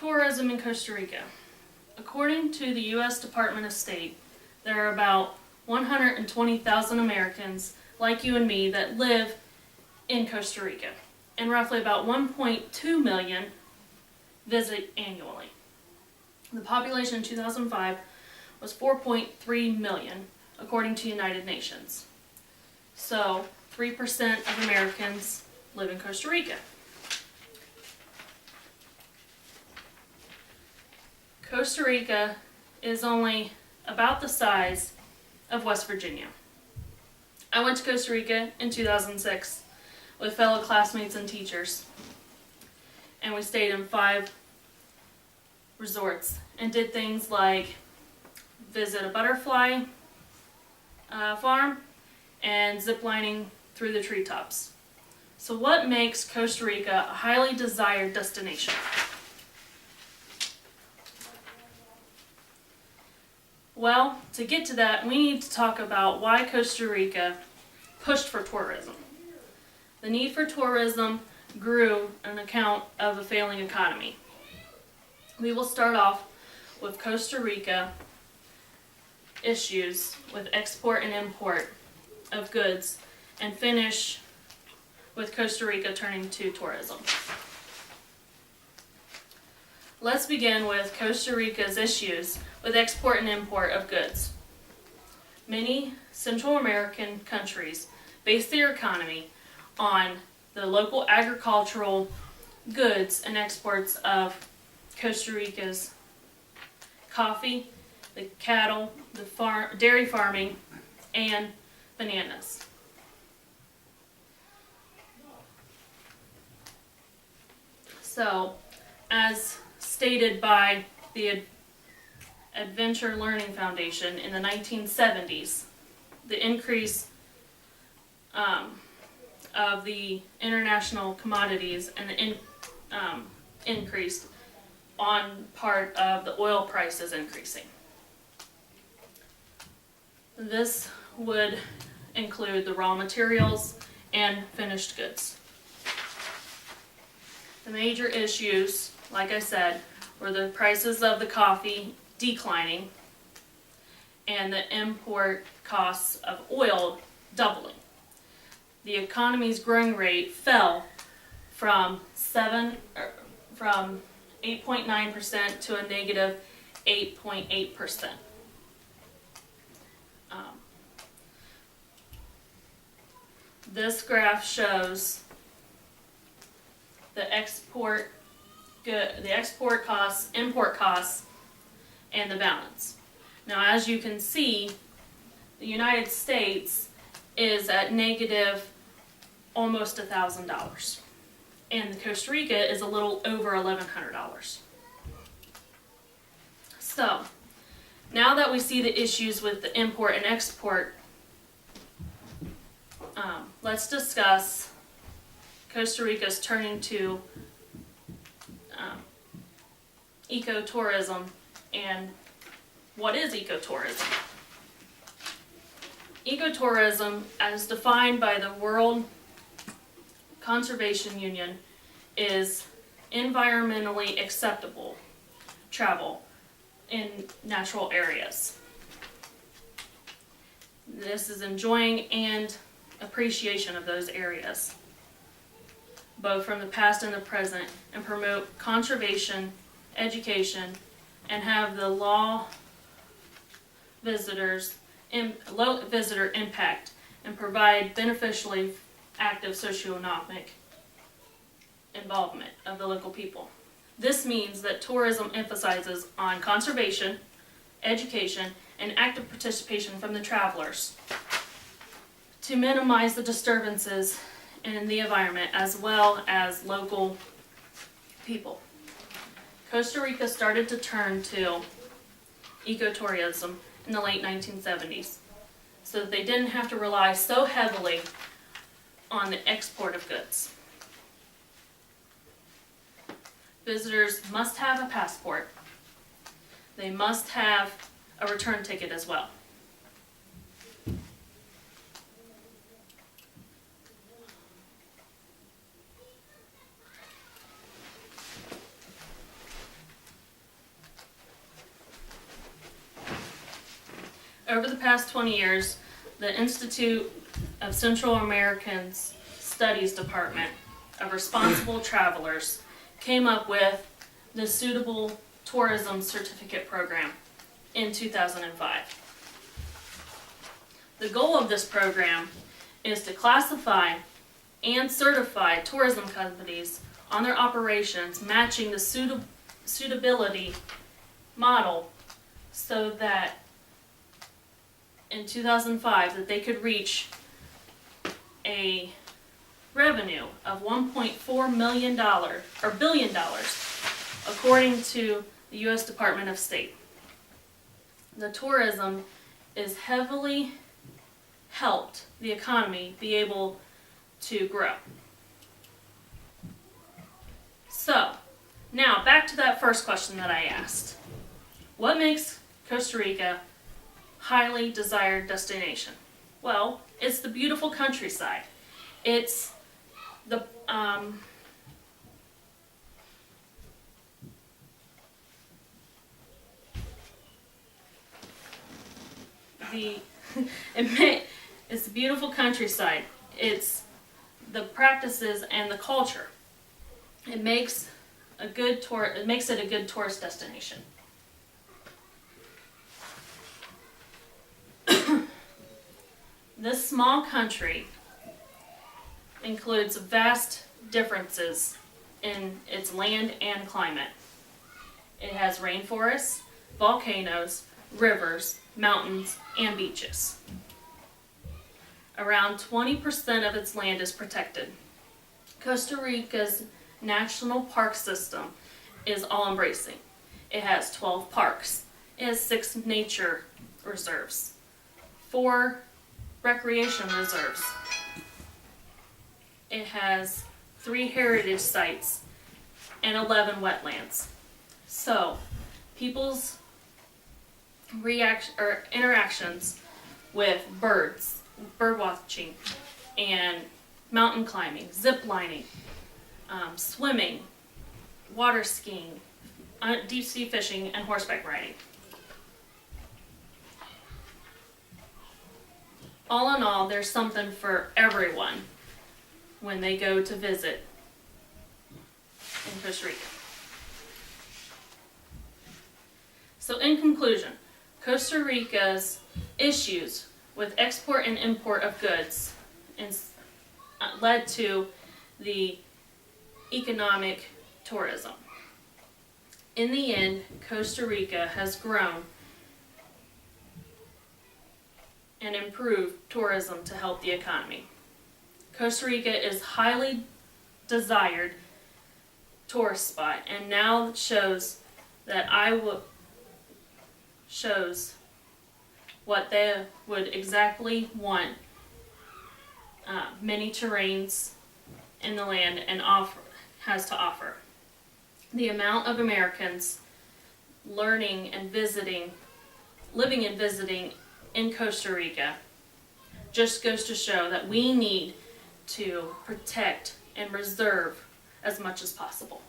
Tourism in Costa Rica. According to the U.S. Department of State, there are about 120,000 Americans like you and me that live in Costa Rica, and roughly about 1.2 million visit annually. The population in 2005 was 4.3 million, according to United Nations. So 3% of Americans live in Costa Rica. Costa Rica is only about the size of West Virginia. I went to Costa Rica in 2006 with fellow classmates and teachers, and we stayed in 5 resorts and did things like visit a butterfly farm and ziplining through the treetops. So what makes Costa Rica a highly desired destination? Well, to get to that, we need to talk about why Costa Rica pushed for tourism. The need for tourism grew on account of a failing economy. We will start off with Costa Rica issues with export and import of goods and finish with Costa Rica turning to tourism. Let's begin with Costa Rica's issues with export and import of goods. Many Central American countries base their economy on the local agricultural goods and exports of Costa Rica's coffee, the cattle, the dairy farming, and bananas. So, as stated by the Adventure Learning Foundation in the 1970s, the increase of the international commodities and the increased on part of the oil prices increasing. This would include the raw materials and finished goods. The major issues, like I said, were the prices of the coffee declining and the import costs of oil doubling. The economy's growing rate fell from 8.9% to a negative 8.8%. This graph shows the export costs, import costs, and the balance. Now, as you can see, the United States is at negative almost $1,000, and the Costa Rica is a little over $1,100. So, now that we see the issues with the import and export, let's discuss Costa Rica's turning to ecotourism and what is ecotourism. Ecotourism, as defined by the World Conservation Union, is environmentally acceptable travel in natural areas. This is enjoying and appreciation of those areas, both from the past and the present, and promote conservation, education, and have the low visitor impact, and provide beneficially active socioeconomic involvement of the local people. This means that tourism emphasizes on conservation, education, and active participation from the travelers to minimize the disturbances in the environment as well as local people. Costa Rica started to turn to ecotourism in the late 1970s so that they didn't have to rely so heavily on the export of goods. Visitors must have a passport. They must have a return ticket as well. Over the past 20 years, the Institute of Central American Studies Department of Responsible Travelers came up with the Suitable Tourism Certificate Program in 2005. The goal of this program is to classify and certify tourism companies on their operations matching the suitability model, so that in 2005 that they could reach a revenue of $1.4 million or billion dollars, according to the U.S. Department of State. The tourism is heavily helped the economy be able to grow. So, now back to that first question that I asked. What makes Costa Rica highly desired destination? Well, it's the beautiful countryside. It's the it's the beautiful countryside. It's the practices and the culture. It makes it a good tourist destination. This small country includes vast differences in its land and climate. It has rainforests, volcanoes, rivers, mountains, and beaches. Around 20% of its land is protected. Costa Rica's national park system is all-embracing. It has 12 parks. It has 6 nature reserves, 4 recreation reserves. It has 3 heritage sites and 11 wetlands. So, people's interactions with birds, bird watching, and mountain climbing, zip lining, swimming, water skiing, deep sea fishing, and horseback riding. All in all, there's something for everyone when they go to visit in Costa Rica. So in conclusion, Costa Rica's issues with export and import of goods led to the economic tourism. In the end, Costa Rica has grown and improved tourism to help the economy. Costa Rica is highly desired tourist spot, and now shows that shows what they would exactly want many terrains in the land and has to offer. The amount of Americans living and visiting in Costa Rica just goes to show that we need to protect and reserve as much as possible.